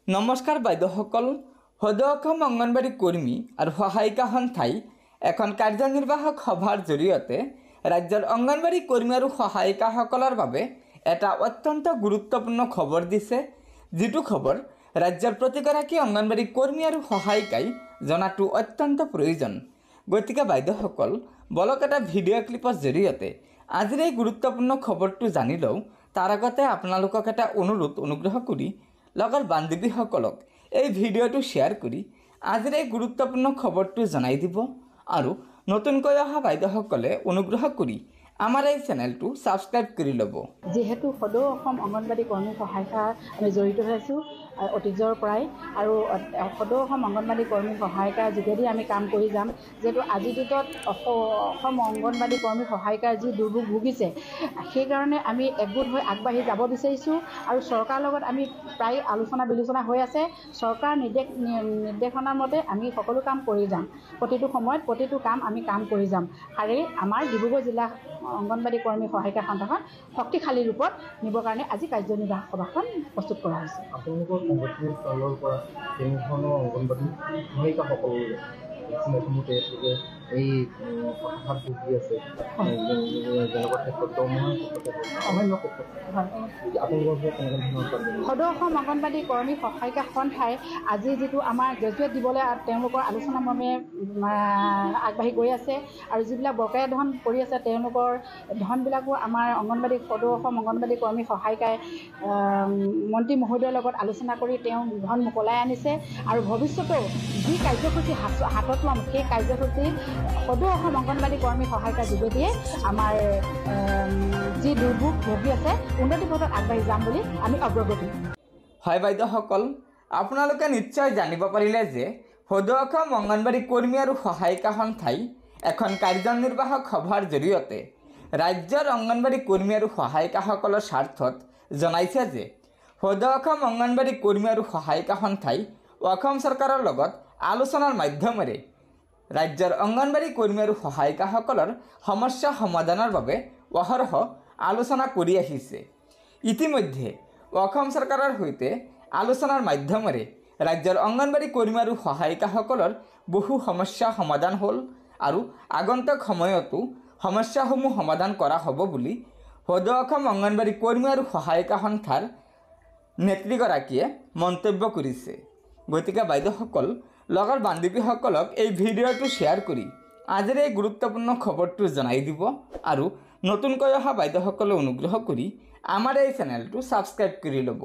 নমস্কাৰ বাইদেউসকল, সদৌ অসম অংগনবাড়ী কৰ্মী আৰু সহায়িকা সন্থাই এখন কাৰ্যনিৰ্বাহক সভাৰ জৰিয়তে ৰাজ্যৰ অংগনবাড়ী কৰ্মী আৰু সহায়িকাসকলৰ বাবে এটা অত্যন্ত গুৰুত্বপূৰ্ণ খবৰ দিছে, যিটো খবৰ ৰাজ্যৰ প্ৰতিগৰাকী অংগনবাড়ী কৰ্মী আৰু সহায়িকাই জনাটো অত্যন্ত প্ৰয়োজন। গতিকে বাইদেউসকল, বলক এটা ভিডিঅ' ক্লিপৰ জৰিয়তে আজিৰ এই গুৰুত্বপূৰ্ণ খবৰটো জানি লওঁ। তাৰ আগতে আপোনালোকক এটা অনুগ্ৰহ কৰি লগৰ বান্ধৱীসকলক এই ভিডিঅ'টো শ্বেয়াৰ কৰি আজিৰ এই গুৰুত্বপূৰ্ণ খবৰটো জনাই দিব আৰু নতুনকৈ অহা বাইদেউসকলে অনুগ্ৰহ কৰি আমাৰ এই চেনেলটো ছাবস্ক্ৰাইব কৰি ল'ব। যেহেতু সদৌ অসম অংগনবাড়ী কৰ্মী সহায়িকা আমি জড়িত হৈ আছোঁ অতীজৰ পৰাই, আৰু সদৌ অসম অংগনবাড়ী কৰ্মী সহায়িকাৰ যোগেদি আমি কাম কৰি যাম। যিহেতু আজিৰ যুগত অসম অংগনবাড়ী কৰ্মী সহায়িকাৰ যি দুৰ্ভোগ ভুগিছে, সেইকাৰণে আমি একগোট হৈ আগবাঢ়ি যাব বিচাৰিছোঁ আৰু চৰকাৰৰ লগত আমি প্ৰায় আলোচনা বিলোচনা হৈ আছে। চৰকাৰ নিৰ্দেশনাৰ মতে আমি সকলো কাম কৰি যাম। প্ৰতিটো সময়ত প্ৰতিটো কাম আমি কাম কৰি যাম। আৰু আমাৰ ডিব্ৰুগড় জিলা অংগনবাড়ী কৰ্মী সহায়িকা সন্থাখন শক্তিশালী ৰূপত নিবৰ কাৰণে আজি কাৰ্যনিৰ্বাহক সভাখন প্ৰস্তুত কৰা হৈছে। আপোনালোকৰ সংগঠনৰ ফালৰ পৰা তেনেধৰণৰ অংগনবাড়ী সহায়িকাসকললৈ ইতিমধ্যে এই হতাশাত ভুগি আছে, যেনেকুৱা ক্ষেত্ৰত দৰমহাৰ ক্ষেত্ৰতে অন্যান্য ক্ষেত্ৰত আপোনালোকৰ কেনেকুৱা সদৌ অসম অংগনবাড়ী কৰ্মী সহায়িকা সন্থাই আজি যিটো আমাৰ গ্ৰেজুৱেট দিবলৈ তেওঁলোকৰ আলোচনা মৰ্মে আগবাঢ়ি গৈ আছে, আৰু যিবিলাক বকেয়া ধন পৰি আছে তেওঁলোকৰ ধনবিলাকো আমাৰ সদৌ অসম অংগনবাড়ী কৰ্মী সহায়িকাই মন্ত্ৰী মহোদয়ৰ লগত আলোচনা কৰি তেওঁ ধন মোকলাই আনিছে। আৰু ভৱিষ্যতেও যি কাৰ্যসূচী হাতত ল'ম, সেই কাৰ্যসূচী সদৌ অসম অংগনবাড়ী কৰ্মী সহায়িকাৰ যোগেদিয়ে আমাৰ যি দুৰ্ভোগ ভুগি আছে উন্নতি পথত আগবাঢ়ি যাম বুলি আমি অগ্ৰগতি। হয় বাইদেউসকল, আপোনালোকে নিশ্চয় জানিব পাৰিলে যে সদৌ অসম অংগনবাড়ী কৰ্মী আৰু সহায়িকা সন্থাই এখন কাৰ্যনিৰ্বাহক সভাৰ জৰিয়তে ৰাজ্যৰ অংগনবাড়ী কৰ্মী আৰু সহায়িকাসকলৰ স্বাৰ্থত জনাইছে যে সদৌ অসম অংগনবাড়ী কৰ্মী আৰু সহায়িকা সন্থাই অসম চৰকাৰৰ লগত আলোচনাৰ মাধ্যমেৰে ৰাজ্যৰ অংগনবাড়ী কৰ্মী আৰু সহায়িকাসকলৰ সমস্যা সমাধানৰ বাবে অহৰহ আলোচনা কৰি আহিছে। ইতিমধ্যে অসম চৰকাৰৰ সৈতে আলোচনাৰ মাধ্যমেৰে ৰাজ্যৰ অংগনবাড়ী কৰ্মী আৰু সহায়িকাসকলৰ বহু সমস্যা সমাধান হ'ল আৰু আগন্তুক সময়তো সমস্যাসমূহ সমাধান কৰা হ'ব বুলি সদৌ অসম অংগনবাড়ী কৰ্মী আৰু সহায়িকা সন্থাৰ নেত্ৰীগৰাকীয়ে মন্তব্য কৰিছে। গতিকে বাইদেউসকল, লগৰ বান্ধৱীসকলক এই ভিডিঅ'টো শ্বেয়াৰ কৰি আজিৰ এই গুৰুত্বপূৰ্ণ খবৰটো জনাই দিব আৰু নতুনকৈ অহা বাইদেউসকলে অনুগ্ৰহ কৰি আমাৰ এই চেনেলটো ছাবস্ক্ৰাইব কৰি ল'ব।